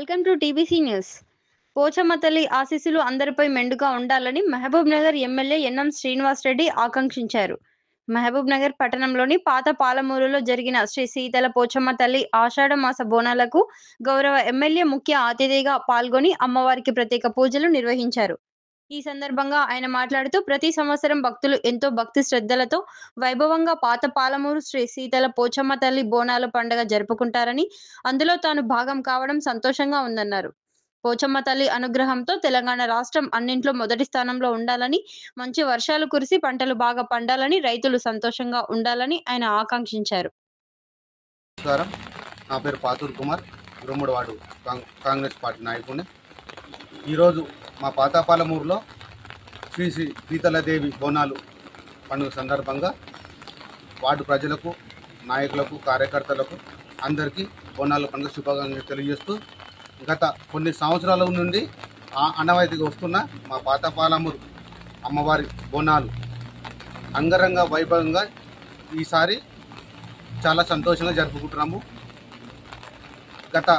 Welcome to TBC news. Pochamma తల్లి ఆశీస్సులు అందరిపై మెండుగా ఉండాలని మహబూబ్ నగర్ ఎమ్మెల్యే ఎన్ఎం శ్రీనివాసరెడ్డి ఆకాంక్షించారు. మహబూబ్ నగర్ పట్టణంలోని పాత పాలమూరులో జరిగిన శ్రీ శీతల పోచమ్మ తల్లి ఆషాఢ మాస బోనాలకు గౌరవ ఎమ్మెల్యే ముఖ్య అతిథిగా పాల్గొని అమ్మవారికి ప్రత్యేక పూజలు నిర్వహించారు. ఈ సందర్భంగా ఆయన మాట్లాడుతూ ప్రతి సంవత్సరం భక్తులు ఎంతో భక్తి శ్రద్ధలతో వైభవంగా పాత పాలమూరు శ్రీ శీతల పోచమ్మ తల్లి బోనాల పండుగ జరుపుకుంటారని, అందులో తాను భాగం కావడం సంతోషంగా ఉందన్నారు. పోచమ్మ తల్లి అనుగ్రహంతో తెలంగాణ రాష్ట్రం అన్నింట్లో మొదటి స్థానంలో ఉండాలని, మంచి వర్షాలు కురిసి పంటలు బాగా పండాలని, రైతులు సంతోషంగా ఉండాలని ఆయన ఆకాంక్షించారు. నమస్కారం. నా పేరు పాతూరు కుమార్, గురుముడివాడు కాంగ్రెస్ పార్టీ నాయకుడిని. ఈరోజు మా పాతపాలమూరులో శ్రీ శీతలదేవి బోనాలు పండుగ సందర్భంగా వార్డు ప్రజలకు, నాయకులకు, కార్యకర్తలకు అందరికీ బోనాల పండుగ శుభాకాంక్షలు తెలియజేస్తూ, గత కొన్ని సంవత్సరాల నుండి ఆనవాయితీగా వస్తున్న మా పాతపాలమూరు అమ్మవారి బోనాలు అంగరంగ వైభవంగా ఈసారి చాలా సంతోషంగా జరుపుకుంటున్నాము. గత